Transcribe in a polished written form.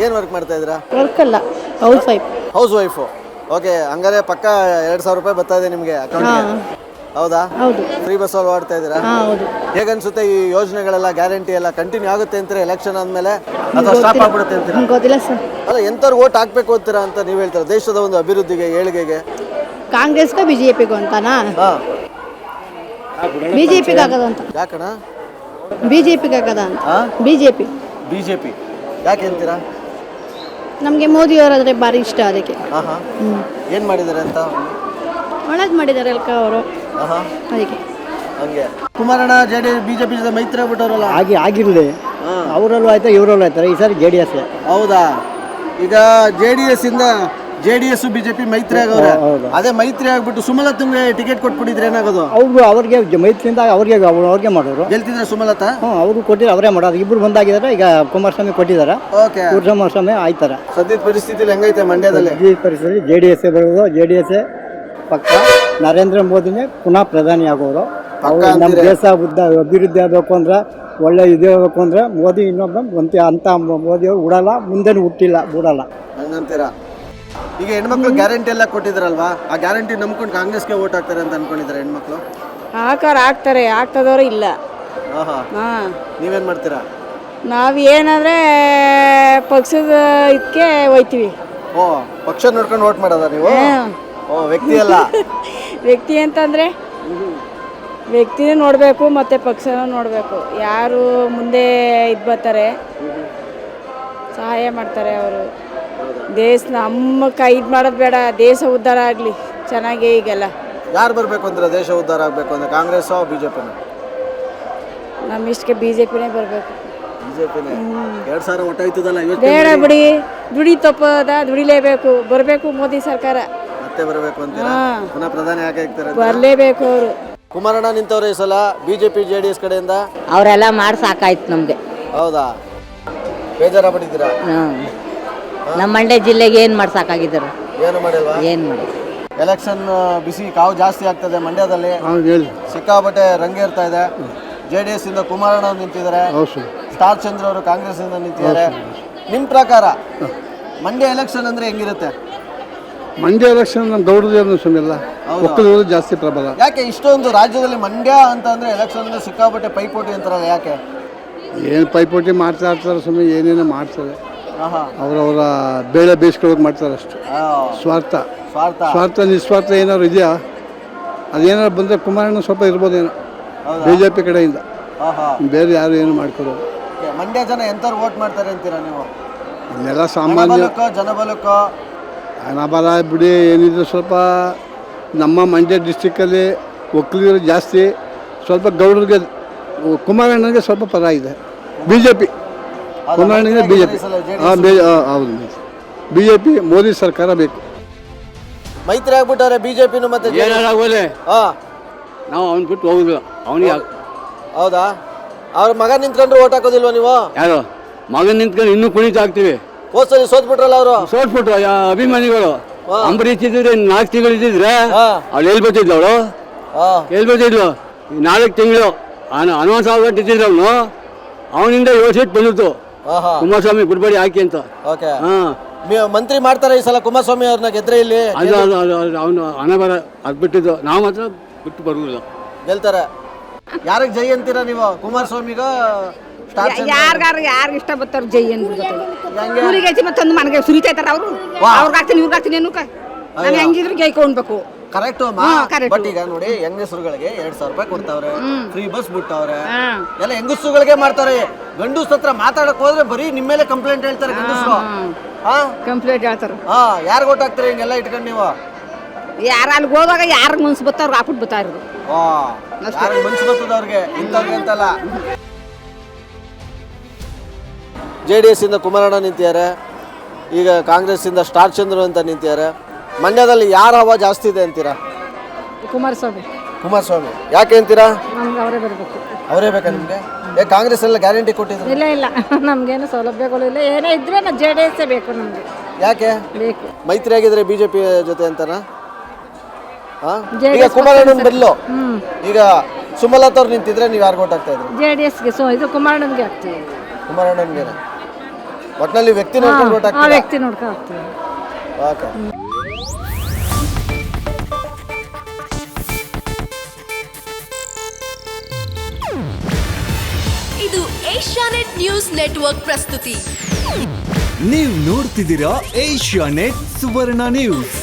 ಏನು ವರ್ಕ್ ಮಾಡ್ತಾ ಇದ್ದೀರಾ? ವರ್ಕ್ ಅಲ್ಲ, house wife. House wife. Okay, ಹಂಗಾರೆ ಪಕ್ಕ 2,000 ರೂಪಾಯಿ ಬರ್ತಾ ಇದೆ ನಿಮಗೆ ಅಕೌಂಟ್ಗೆ. ಹೌದಾ? ಹೌದು. ಫ್ರೀ ಬಸ್ ಅಲ್ಲಿ ಓಡ್ತಾ ಇದ್ದೀರಾ? ಹೌದು. ಹೇಗನ್ಸುತ್ತೆ ಈ ಯೋಜನೆಗಳೆಲ್ಲ, ಗ್ಯಾರಂಟಿ ಎಲ್ಲ ಕಂಟಿನ್ಯೂ ಆಗುತ್ತೆ ಅಂತೀರಾ ಎಲೆಕ್ಷನ್ ಆದ್ಮೇಲೆ, ಅಥವಾ ಸ್ಟಾಪ್ ಆಗ್ಬಿಡುತ್ತೆ ಅಂತೀರಾ? ಗೊತ್ತಿಲ್ಲ ಸರ್. ಅಲ್ಲ, ಎಂಥವ್ರು ಓಟ್ ಹಾಕ್ಬೇಕು ಅಂತೀರಾ ಅಂತ ನೀವು ಹೇಳ್ತೀರಾ ದೇಶದ ಒಂದು ಅಭಿವೃದ್ಧಿಗೆ, ಏಳಿಗೆಗೆ? ಕಾಂಗ್ರೆಸ್ಗೂ ಬಿಜೆಪಿಗೂ ಅಂತಾನಾ? ಬಿಜೆಪಿಗೆ ಹಾಕೋದು ಅಂತ. ಯಾಕಣ? ಬಿಜೆಪಿಗೆ ಹಾಕೋದ ಅಂತ. ಬಿಜೆಪಿ. ಬಿಜೆಪಿ ಯಾಕೆ ಅಂತೀರಾ? ನಮಗೆ ಮೋದಿ ಅವರಾದ್ರೆ ಭಾರಿ ಇಷ್ಟ, ಅದಕ್ಕೆ. ಏನು ಮಾಡಿದ್ದಾರೆ ಅಂತ? ಒಳ್ಳೇದು ಮಾಡಿದ್ದಾರೆ ಅಲ್ಕ ಅವರು, ಅದಕ್ಕೆ. ಹಂಗೆ ಕುಮಾರಣ್ಣ ಬಿಜೆಪಿ ಜೊತೆ ಮೈತ್ರಿ ಆಗ್ಬಿಟ್ಟವ್ರಲ್ಲ, ಆಗಿರಲಿ. ಅವರಲ್ಲೂ ಆಯ್ತಾ ಇವರಲ್ಲೂ ಆಯ್ತಾರೆ. ಈ ಸಾರಿ JDS. ಹೌದಾ? ಈಗ JDS ಇಂದ JDS ಬಿಜೆಪಿ ಮೈತ್ರಿ ಆಗವ್ರೆ. ಅದೇ ಮೈತ್ರಿ ಆಗ್ಬಿಟ್ಟು ಸುಮಲತಾಗೆ ಟಿಕೆಟ್ ಕೊಟ್ಬಿಟ್ಟಿದ್ರೆ ಏನಾಗೋದು? ಅವ್ರಿಗೆ ಮೈತ್ರಿಯಿಂದ ಅವ್ರಿಗೆ ಮಾಡೋರು. ಗೆಲ್ತಿದ್ರೆ ಸುಮಲತಾ? ಅವರು ಕೊಟ್ಟಿದ್ರೆ ಅವರೇ ಮಾಡೋದು. ಇಬ್ರು ಬಂದಾಗಿದ್ದಾರೆ. ಈಗ ಕುಮಾರಸ್ವಾಮಿ ಕೊಟ್ಟಿದ್ದಾರೆ. ಓಕೆ, ಕುಮಾರಸ್ವಾಮಿ ಆಯ್ತಾರೆ. ಸದ್ಯದ ಪರಿಸ್ಥಿತಿಲಿ ಹೆಂಗೈತೆ ಮಂಡ್ಯದಲ್ಲಿ? ಈ ಪರಿಸ್ಥಿತಿ JDS ಬರೋದು. JDS ಪಕ್ಕ. ನರೇಂದ್ರ ಮೋದಿನೇ ಪುನಃ ಪ್ರಧಾನಿ ಆಗೋರು. ನಮ್ಮ ದೇಶ ಅಭಿವೃದ್ಧಿ ಆಗಬೇಕು ಅಂದ್ರೆ, ಒಳ್ಳೆ ಇದು ಆಗಬೇಕು ಅಂದ್ರೆ ಮೋದಿ ಇನ್ನೊಬ್ಬ ಅಂತ ಮೋದಿಯವರು ಉಡಲ್ಲ, ಮುಂದೆ ಹುಟ್ಟಿಲ್ಲ, ಬಿಡಲ್ಲ. ಹಂಗಂತೀರಾ? ಈಗ ಹೆಣ್ಮಕ್ಳು ಗ್ಯಾರಂಟಿ ಎಲ್ಲ ಕೊಟ್ಟಿದ್ರಲ್ವಾ, ಆ ಗ್ಯಾರಂಟಿ ನಂಬ್ಕೊಂಡು ಕಾಂಗ್ರೆಸ್ಗೆ ಓಟ್ ಹಾಕ್ತಾರೆ ಅಂತ ಅನ್ಕೊಂಡಿದ್ದಾರೆ ಹೆಣ್ಮಕ್ಳು? ಹಾಕ್ತಾರೆ, ಆಗ್ತದವರು ಇಲ್ಲ. ನೀವೇನ್ ಮಾಡ್ತೀರಾ? ನಾವು ಏನಂದ್ರೆ ಪಕ್ಷದ ಇದಕ್ಕೆ ಹೋಯ್ತೀವಿ. ಓ, ಪಕ್ಷ ನೋಡ್ಕೊಂಡು ಓಟ್ ಮಾಡೋದ ನೀವು? ಓ, ವ್ಯಕ್ತಿ ಅಲ್ಲ. ವ್ಯಕ್ತಿ ಅಂತಂದ್ರೆ ವ್ಯಕ್ತಿನೂ ನೋಡಬೇಕು, ಮತ್ತೆ ಪಕ್ಷನೂ ನೋಡಬೇಕು. ಯಾರು ಮುಂದೆ ಇದು ಬರ್ತಾರೆ, ಸಹಾಯ ಮಾಡ್ತಾರೆ ಅವರು. ದೇಶ ನಮ್ಮ ಕೈ ಇದು ಮಾಡೋದು ಬೇಡ, ದೇಶ ಉದ್ಧಾರ ಆಗಲಿ ಚೆನ್ನಾಗಿ. ಈಗೆಲ್ಲ ಯಾರು ಬರಬೇಕು ಅಂದ್ರೆ ದೇಶ ಉದ್ಧಾರ ಆಗಬೇಕು ಅಂದ್ರೆ, ಕಾಂಗ್ರೆಸ್ ಬಿಜೆಪಿನ? ನಮ್ಮ ಇಷ್ಟಕ್ಕೆ ಬಿಜೆಪಿನೇ ಬರಬೇಕು. ಬಿಜೆಪಿನೇ? 2,000 ಒಟ್ಟು ಆಯ್ತದಲ್ಲ, ಬೇಡ ಬಿಡಿ, ದುಡಿ ತಪ್ಪದ, ದುಡಿಲೇಬೇಕು, ಬರಬೇಕು ಮೋದಿ ಸರ್ಕಾರ ಮತ್ತೆ ಬರಬೇಕು ಅಂತೀರಾ? ಪುನಃ ಪ್ರಧಾನಿ ಆಗ್ತಾರೆ? ಬರಲೇಬೇಕು ಅವರು. ಕುಮಾರಣ್ಣ ನಿಂತವ್ರೆ ಈ ಸಲ ಬಿಜೆಪಿ JDS ಕಡೆಯಿಂದ. ಅವರೆಲ್ಲ ಮಾಡಿ ಸಾಕಾಯ್ತು ನಮಗೆ. ಹೌದಾ? ಬೇಜಾರಾಗ್ಬಿಟ್ಟಿದ್ದೀರಾ? ನಮ್ಮ ಮಂಡ್ಯ ಜಿಲ್ಲೆಗೆ ಏನು ಮಾಡಿ ಸಾಕಾಗಿದ್ದಾರೆ? ಏನು ಮಾಡಿಲ್ವಾ? ಏನು ಮಾಡಿ? ಎಲೆಕ್ಷನ್ ಬಿಸಿ ಕಾವು ಜಾಸ್ತಿ ಆಗ್ತದೆ ಮಂಡ್ಯದಲ್ಲಿ, ಸಿಕ್ಕಾಪಟ್ಟೆ ರಂಗೇರ್ತಾ ಇದೆ. JDS ಇಂದ ಕುಮಾರಣ್ಣ ನಿಂತಿದ್ದಾರೆ, ಸ್ಟಾರ್ ಚಂದ್ರ ಅವರು ಕಾಂಗ್ರೆಸ್ ಇಂದ ನಿಂತಿದ್ದಾರೆ. ನಿಮ್ಮ ಪ್ರಕಾರ ಮಂಡ್ಯ ಎಲೆಕ್ಷನ್ ಅಂದ್ರೆ ಹೆಂಗಿರುತ್ತೆ? ಮಂಡ್ಯ ಎಲೆಕ್ಷನ್ ನಮ್ಮ ಗೌಡರು ಸುಮ್ಮಿಲ್ಲ, ಒಕ್ಕಲಿಗರು ಜಾಸ್ತಿ ಪ್ರಬಲ. ಯಾಕೆ ಇಷ್ಟೊಂದು ರಾಜ್ಯದಲ್ಲಿ ಮಂಡ್ಯ ಅಂತ ಅಂದ್ರೆ ಎಲೆಕ್ಷನ್ ಅಂದ್ರೆ ಸಿಕ್ಕಾಪಟ್ಟೆ ಪೈಪೋಟಿ ಅಂತಾರಲ್ಲ, ಯಾಕೆ? ಏನು ಪೈಪೋಟಿ ಮಾಡ್ತಾ ಇರ್ತಾರೆ, ಸುಮ್ಮನೆ ಏನೇನೋ ಮಾಡ್ತಾರೆ. ಅವರವರ ಬೇಳೆ ಬೇಯಿಸ್ಕೊಳ್ಳೋಕೆ ಮಾಡ್ತಾರೆ ಅಷ್ಟು. ಸ್ವಾರ್ಥ ನಿಸ್ವಾರ್ಥ ಏನಾದ್ರು ಇದೆಯಾ? ಅದೇನಾದ್ರು ಬಂದರೆ ಕುಮಾರಣ್ಣ ಸ್ವಲ್ಪ ಇರ್ಬೋದೇನೋ BJP ಕಡೆಯಿಂದ, ಬೇರೆ ಯಾರು ಏನು ಮಾಡ್ಕೊಡೋದು. ಮಂಡ್ಯ ಜನ ಎಂಥವ್ರು ವೋಟ್ ಮಾಡ್ತಾರೆ ಅಂತೀರಾ ನೀವು? ಇನ್ನೆಲ್ಲ ಸಾಮಾನ್ಯ ಜನಬಲಕ್ಕೋ ಹಣಬಲ ಬಿಡಿ ಏನಿದ್ರು. ಸ್ವಲ್ಪ ನಮ್ಮ ಮಂಡ್ಯ ಡಿಸ್ಟಿಕ್ಕಲ್ಲಿ ಒಕ್ಕಲಿಗರು ಜಾಸ್ತಿ, ಸ್ವಲ್ಪ ಗೌಡರಿಗೆ ಕುಮಾರಣ್ಣನಿಗೆ ಸ್ವಲ್ಪ ಪರ ಇದೆ. BJP ಕುಮಾರಣ್ಣನಿಗೆ BJP. ಹೌದು, BJP ಮೋದಿ ಸರ್ಕಾರ ಬೇಕು. ಮೈತ್ರಿ ಆಗ್ಬಿಟ್ಟಾರೆ ಬಿಜೆಪಿನು ಮತ್ತೆ ಏನಾಗೋದೆ. ನಾವು ಅವ್ನು ಬಿಟ್ಟು ಹೋಗುದು ಅವನಿಗೆ. ಹೌದಾ? ಅವ್ರ ಮಗ ನಿಂತ್ಕೊಂಡ್ರು ಓಟ್ ಹಾಕೋದಿಲ್ವಾ ನೀವು? ಯಾರು ಮಗನ್ ನಿಂತ್ಕೊಂಡು ಇನ್ನೂ ಕುಣಿತ ಆಗ್ತೀವಿ. ಹೋದ್ಸಲಿ ಸೋತ್ಬಿಟ್ರಲ್ಲ ಅವರು. ಸೋತ್ಬಿಟ್ರು ಅಭಿಮಾನಿಗಳು. ಅಂಬರೀಷ್ ಇದ್ದಿದ್ರೆ 4 ತಿಂಗಳು ಇದ್ದಿದ್ರೆ ಅವ್ಳು ಎಲ್ಲಿ ಬರ್ತಿದ್ಲು? ಅವಳು ಎಲ್ಲಿ ಬರ್ತಿದ್ಲು? 4 ತಿಂಗಳು ಹನುಮಾನ್ ಸಾಗರ್ ಇದ್ದಿದ್ರು. ಅವನಿಂದ 7 ಸೀಟ್ ಬಂದಿತ್ತು ಕುಮಾರಸ್ವಾಮಿ ಗುಡ್ಬಡಿ ಹಾಕಿ ಅಂತ. ಮಂತ್ರಿ ಮಾಡ್ತಾರೆ ಈ ಸಲ ಕುಮಾರಸ್ವಾಮಿ ಅವ್ರನ್ನ ಗೆದ್ರೆ ಇಲ್ಲಿ. ಅವನು ಹಣ ಬರ ಅದು ಬಿಟ್ಟಿದ್ದು, ನಾವು ಮಾತ್ರ ಬಿಟ್ಟು ಬರುವುದಿಲ್ಲ. ಗೆಲ್ತಾರೆ. ಯಾರಿಗೆ ಜೈ ಅಂತೀರಾ ನೀವು? ಕುಮಾರಸ್ವಾಮಿಗ? ಯಾರು ಇಷ್ಟ ಬರ್ತಾರ ಜೈ ಅನ್ಬಿಟ್ಟು ಮತ್ತೊಂದು ಮನೆಗೆ ಸುರಿತಾರ ಅವರು. ಅವ್ರಿಗೆ ಹಾಕ್ತೀನಿ ಇವ್ರಿಗೆ ಹಾಕ್ತೀನಿ ಅನ್ನೋ ನಾನು ಹೆಂಗಿದ್ರು ಗೈಕೊಳ್ಬೇಕು. ಕರೆಕ್ಟ್. ಬಟ್ ಈಗ ನೋಡಿ, ಹೆಂಗಸರುಗಳಿಗೆ 2,000 ರೂಪಾಯಿ ಕೊಡ್ತಾವ್ರೆ, ಫ್ರೀ ಬಸ್ ಬಿಟ್ಟವ್ರೆ, ಎಲ್ಲ ಹೆಂಗಸರುಗಳಿಗೆ ಮಾಡ್ತಾರೆ. ಗಂಡಸ್ ಹತ್ರ ಮಾತಾಡಕ್ ಹೋದ್ರೆ ಬರೀ ನಿಮ್ಮ ಮೇಲೆ ಕಂಪ್ಲೇಂಟ್ ಹೇಳ್ತಾರೆ ಗಂಡಸರು. ಕಂಪ್ಲೇಂಟ್ ಹೇಳ್ತಾರೆ. ಯಾರು ಓಟ್ ಹಾಕ್ತಾರೆ ಹಿಂಗೆಲ್ಲ ಇಟ್ಕೊಂಡು ನೀವು? ಯಾರು ಅಲ್ಲಿ ಹೋದಾಗ ಯಾರಿಗೆ ಮನ್ಸು ಬರ್ತಾವ್ರಿಗೆ ಹಾಕ್ಬಿಟ್ಟು ಬರ್ತಾ ಇರೋದು. ಮನ್ಸು ಬರ್ತದ ಅವ್ರಿಗೆ, ಇಂಥವ್ರಿಗೆ ಅಂತಲ್ಲ. JDS ಇಂದ ಕುಮಾರಣ್ಣ ನಿಂತಿದ್ದಾರೆ, ಈಗ ಕಾಂಗ್ರೆಸ್ ಇಂದ ಸ್ಟಾರ್ ಚಂದ್ರು ಅಂತ ನಿಂತಿದ್ದಾರೆ. ಮಂಡ್ಯದಲ್ಲಿ ಯಾರ ಹವಾ ಜಾಸ್ತಿ ಇದೆ ಅಂತೀರಾ? ಕುಮಾರಸ್ವಾಮಿ. ಯಾಕೆ ಅಂತೀರಾ? ಅವರೇ ಬರಬೇಕು. ಅವರೇ ಬೇಕಾ ನಿಮಗೆ? ಕಾಂಗ್ರೆಸ್ ಎಲ್ಲ ಗ್ಯಾರಂಟಿ ಕೊಟ್ಟಿದ್ರು? ಇಲ್ಲ, ನಮ್ಗೇನು ಸೌಲಭ್ಯಗಳು ಇಲ್ಲ. ಏನೇ ಇದ್ರೆ JDS ಬೇಕು ನಮ್ಗೆ. ಯಾಕೆ ಬೇಕು? ಮೈತ್ರಿ ಆಗಿದ್ರೆ ಬಿಜೆಪಿ ಜೊತೆ ಅಂತನಾ? ಈಗ ಕುಮಾರಣ್ಣನ ಬದಲು ಈಗ ಸುಮಲತಾ ಅವ್ರು ನಿಂತಿದ್ರೆ ನೀವು ಯಾರು ಓಟ್ ಹಾಕ್ತಾ ಇದ್ರಿ? JDSಗೆ. ಇದು ಕುಮಾರಣ್ಣನಿಗೆ ಹಾಕ್ತೀವಿ. ಕುಮಾರಣ್ಣನಿಗೆ. ಒಟ್ಟಿನಲ್ಲಿ ವ್ಯಕ್ತಿ ನೋಡ್ಕೊಂಡು vote ಹಾಕ್ತೀರಾ? ವ್ಯಕ್ತಿ ನೋಡ್ಕೊಂಡು ಹೋಗ್ತೀವಿ. ಓಕೆ. ಇದು ಏಷ್ಯಾನೆಟ್ ನ್ಯೂಸ್ ನೆಟ್ವರ್ಕ್ ಪ್ರಸ್ತುತಿ. ನೀವು ನೋಡ್ತಿದ್ದೀರಾ ಏಷ್ಯಾನೆಟ್ ಸುವರ್ಣ ನ್ಯೂಸ್.